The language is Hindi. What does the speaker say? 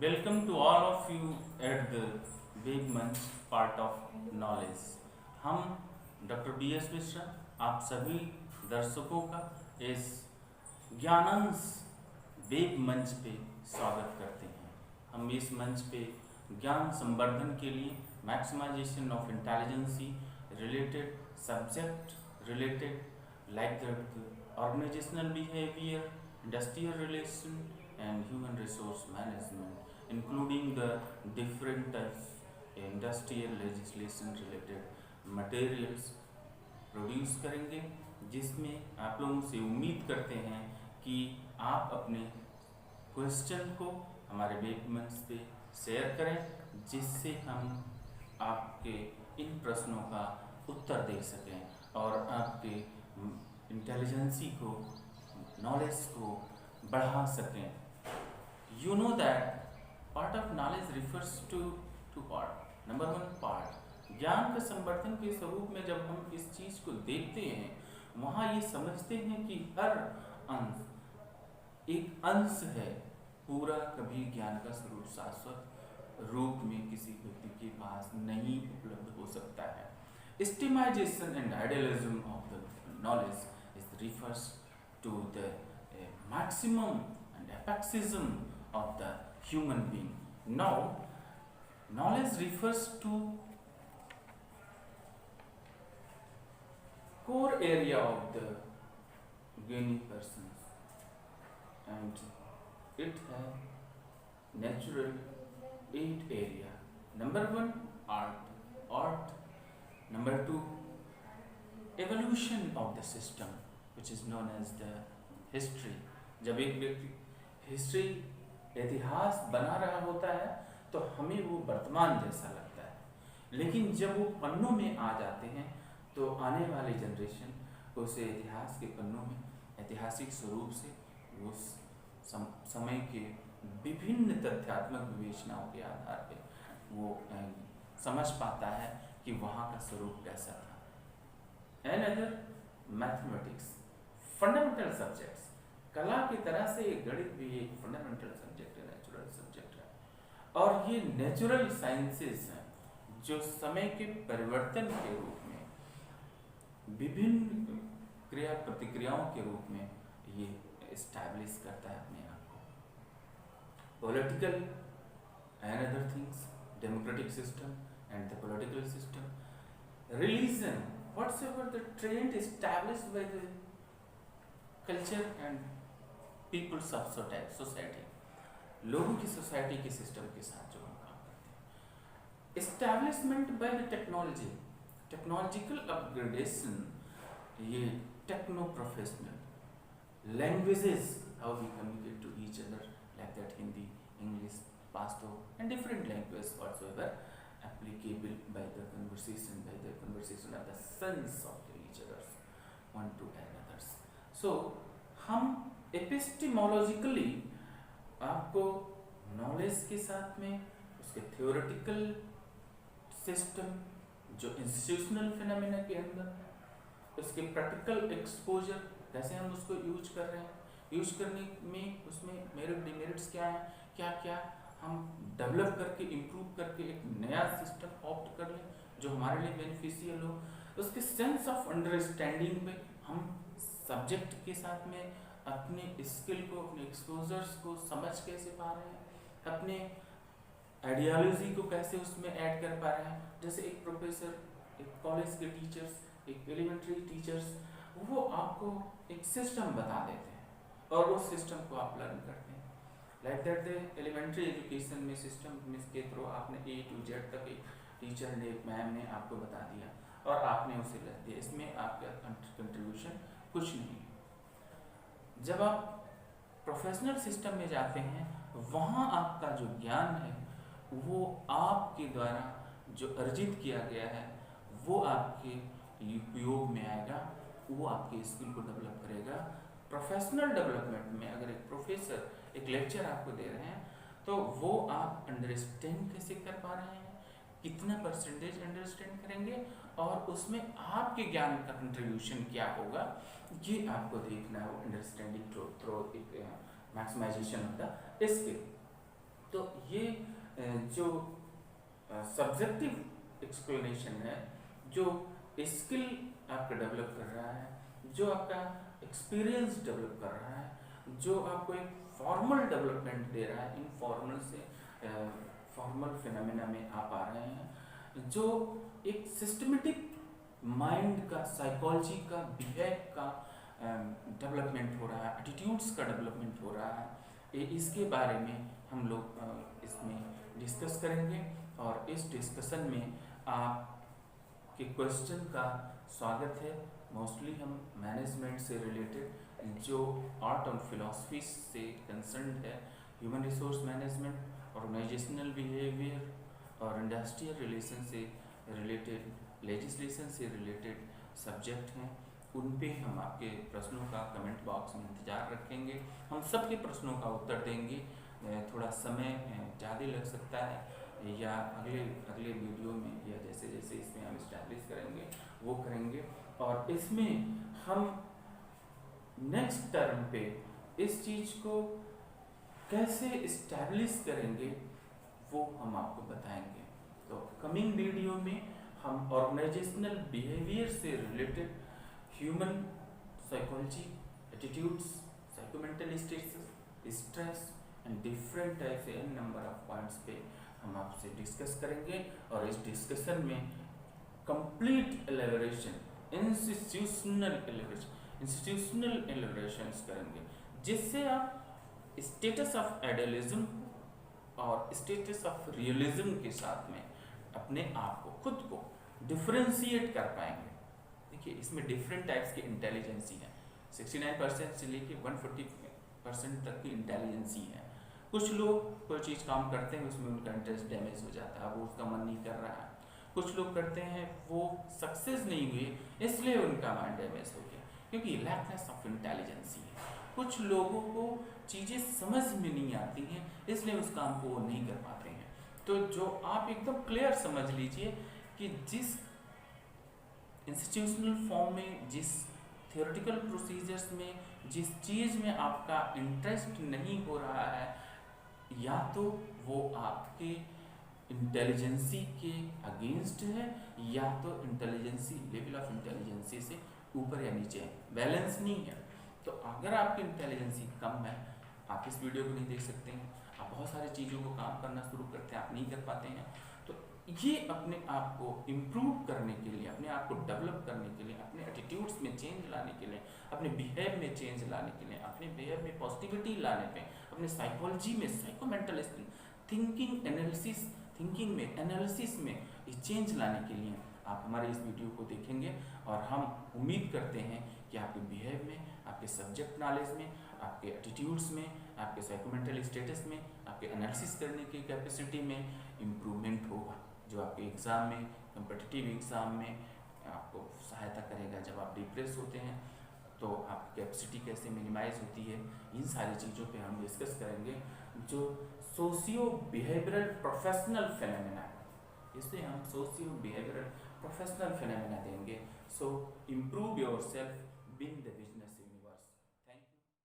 Welcome to all of you at the Big Munch part of knowledge. हम डॉक्टर बी एस मिश्रा आप सभी दर्शकों का इस ज्ञानांश वेब मंच पे स्वागत करते हैं। हम इस मंच पे ज्ञान संवर्धन के लिए maximization of intelligency related subject related like that organizational behaviour, industrial relation and human resource management including the different types industrial legislation related materials produce करेंगे, जिसमें आप लोगों से उम्मीद करते हैं कि आप अपने क्वेश्चन को हमारे वेब मंच पे शेयर करें, जिससे हम आपके इन प्रश्नों का उत्तर दे सकें और आपके इंटेलिजेंसी को, नॉलेज को बढ़ा सकें। You know that part of knowledge refers to part. Number one part, ज्ञान का संवर्धन के स्वरूप में जब हम इस चीज को देखते हैं, वहाँ ये समझते हैं कि हर अंश एक अंश है, पूरा कभी ज्ञान का स्वरूप शाश्वत रूप में किसी व्यक्ति के पास नहीं उपलब्ध हो सकता है। Systemization and idealism of the knowledge is refers to the maximum and apexism of the human being. Now, knowledge refers to core area of the gaining persons, and it has natural 8 area. Number 1, art. Number 2, evolution of the system, which is known as the history. जब एक व्यक्ति हिस्ट्री इतिहास बना रहा होता है तो हमें वो वर्तमान जैसा लगता है, लेकिन जब वो पन्नों में आ जाते हैं तो आने वाली जनरेशन उसे इतिहास के पन्नों में ऐतिहासिक स्वरूप से उस समय के विभिन्न तथ्यात्मक विवेचनाओं के आधार पर वो समझ पाता है कि वहाँ का स्वरूप कैसा था। And other mathematics, fundamental subjects, कला की तरह से गणित भी एक फंडामेंटल सब्जेक्ट है, नेचुरल सब्जेक्ट है, और ये नेचुरल साइंसेस हैं जो समय के परिवर्तन के रूप में विभिन्न क्रिया प्रतिक्रियाओं के रूप में ये एस्टैब्लिश करता है अपने आप को। Political and other things, democratic system and the political system, religion, whatsoever the trend established by the culture and peoples of society, लोगों की सोसाइटी के सिस्टम के साथ जो हम काम करते हैं। Establishment by the technology, technological upgradation, ये techno professional languages, how we communicate to each other like that Hindi, English, Pashto and different language whatsoever applicable by the conversation of the sense of each others one to another. So हम एपिस्टेमोलॉजिकली आपको नॉलेज के साथ में उसके थ्योरेटिकल सिस्टम जो इंस्टीट्यूशनल फिनोमेना के अंदर, उसके प्रैक्टिकल एक्सपोजर कैसे हम उसको यूज कर रहे हैं, यूज करने में उसमें मेरिट डिमेरिट्स क्या हैं, क्या क्या हम डेवलप करके इम्प्रूव करके एक नया सिस्टम ऑप्ट कर लें जो हमारे लिए बेनिफिशियल हो। उसके सेंस ऑफ अंडरस्टैंडिंग में हम सब्जेक्ट के साथ में अपने स्किल को, अपने एक्सपोजर्स को समझ कैसे पा रहे हैं, अपने आइडियोलॉजी को कैसे उसमें ऐड कर पा रहे हैं। जैसे एक प्रोफेसर, एक कॉलेज के टीचर्स, एक एलिमेंट्री टीचर्स, वो आपको एक सिस्टम बता देते हैं और उस सिस्टम को आप लर्न करते हैं। Like that the elementary education में सिस्टम के थ्रू आपने A to Z तक एक टीचर ने, एक मैम ने आपको बता दिया और आपने उसे लर्न दिया, इसमें आपका कंट्रीब्यूशन कुछ नहीं है। जब आप प्रोफेशनल सिस्टम में जाते हैं, वहाँ आपका जो ज्ञान है वो आपके द्वारा जो अर्जित किया गया है वो आपके उपयोग में आएगा, वो आपके स्किल को डेवलप करेगा। प्रोफेशनल डेवलपमेंट में अगर एक प्रोफेसर एक लेक्चर आपको दे रहे हैं तो वो आप अंडरस्टैंड कैसे कर पा रहे हैं, कितना परसेंटेज अंडरस्टैंड करेंगे और उसमें आपके ज्ञान का कंट्रीब्यूशन क्या होगा, ये आपको देखना है। Understanding through maximization of the skill. तो ये जो सब्जेक्टिव एक्सप्लेनेशन है, जो स्किल आपका डेवलप कर रहा है, जो आपका एक्सपीरियंस डेवलप कर रहा है, जो आपको एक फॉर्मल डेवलपमेंट दे रहा है, इनफॉर्मल से फॉर्मल फिनोमेना में आप आ रहे हैं, जो एक सिस्टमेटिक माइंड का, साइकोलॉजी का, बिहेव का डेवलपमेंट हो रहा है, एटीट्यूड्स का डेवलपमेंट हो रहा है, इसके बारे में हम लोग इसमें डिस्कस करेंगे। और इस डिस्कशन में आपके क्वेश्चन का स्वागत है। मोस्टली हम मैनेजमेंट से रिलेटेड, जो आर्ट और फिलॉसफी से कंसर्न है, human resource management, organizational behaviour और इंडस्ट्रियल रिलेशन से रिलेटेड, लेजिस्लेशन से रिलेटेड सब्जेक्ट हैं, उन पे हम आपके प्रश्नों का कमेंट बॉक्स में इंतज़ार रखेंगे। हम सबके प्रश्नों का उत्तर देंगे। थोड़ा समय ज़्यादा लग सकता है, या अगले वीडियो में, या जैसे जैसे इसमें हम इस्टेब्लिश करेंगे वो करेंगे। और इसमें हम नेक्स्ट टर्म पे इस चीज़ को कैसे इस्टेब्लिश करेंगे वो हम आपको बताएंगे। तो कमिंग वीडियो में हम ऑर्गेनाइजेशनल बिहेवियर से related human psychology, attitudes, psychomental states, stress and different types an number of points पे हम आपसे डिस्कस करेंगे। और इस डिस्कशन में कंप्लीट एलेबोरेशन, इंस्टीट्यूशनल एलेबोरेशंस करेंगे, जिससे आप स्टेटस ऑफ आइडियलिज्म और स्टेटस ऑफ रियलिज्म के साथ में अपने आप को, खुद को डिफरेंशिएट कर पाएंगे। देखिए, इसमें डिफरेंट टाइप्स की इंटेलिजेंसी है। 69% से लेके 140% तक की इंटेलिजेंसी है। कुछ लोग कोई चीज़ काम करते हैं, उसमें उनका इंटरेस्ट डैमेज हो जाता है, वो उसका मन नहीं कर रहा है। कुछ लोग करते हैं, वो सक्सेस नहीं हुए, इसलिए उनका माइंड डैमेज हो गया, क्योंकि लैकनेस ऑफ इंटेलिजेंसी है। कुछ लोगों को चीज़ें समझ में नहीं आती हैं, इसलिए उस काम को वो नहीं कर पाते हैं। तो जो आप एकदम क्लियर समझ लीजिए कि जिस इंस्टीट्यूशनल फॉर्म में, जिस थियोरेटिकल प्रोसीजर्स में, जिस चीज़ में आपका इंटरेस्ट नहीं हो रहा है, या तो वो आपके इंटेलिजेंसी के अगेंस्ट है, या तो इंटेलिजेंसी, लेवल ऑफ इंटेलिजेंसी से ऊपर या नीचे है, बैलेंस नहीं है। तो अगर आपकी इंटेलिजेंसी कम है, आप इस वीडियो को नहीं देख सकते हैं, आप बहुत सारी चीज़ों को काम करना शुरू करते हैं, आप नहीं कर पाते हैं। तो ये अपने आप को इम्प्रूव करने के लिए, अपने आप को डेवलप करने के लिए, अपने एटीट्यूड्स में चेंज लाने के लिए, अपने बिहेव में चेंज लाने के लिए, अपने बिहेव में पॉजिटिविटी लाने पे, अपने साइकोलॉजी में, साइकोमेंटल थिंकिंग में, एनालिसिस में ये चेंज लाने के लिए आप हमारे इस वीडियो को देखेंगे। और हम उम्मीद करते हैं कि आपके बिहेव में, आपके सब्जेक्ट नॉलेज में, आपके एटीट्यूड्स में, आपके साइकोमेंटल स्टेटस में, आपके एनालिसिस करने की कैपेसिटी में इम्प्रूवमेंट होगा, जो आपके एग्ज़ाम में, कम्पिटिटिव एग्ज़ाम में आपको सहायता करेगा। जब आप डिप्रेस होते हैं तो आपकी कैपेसिटी कैसे मिनिमाइज होती है, इन सारी चीज़ों पे हम डिस्कस करेंगे। जो सोशियो बिहेवियरल प्रोफेशनल फिनोमेना, इसमें हम सोशियो बिहेवियरल प्रोफेशनल फिनोमेना देंगे। So improve yourself, win the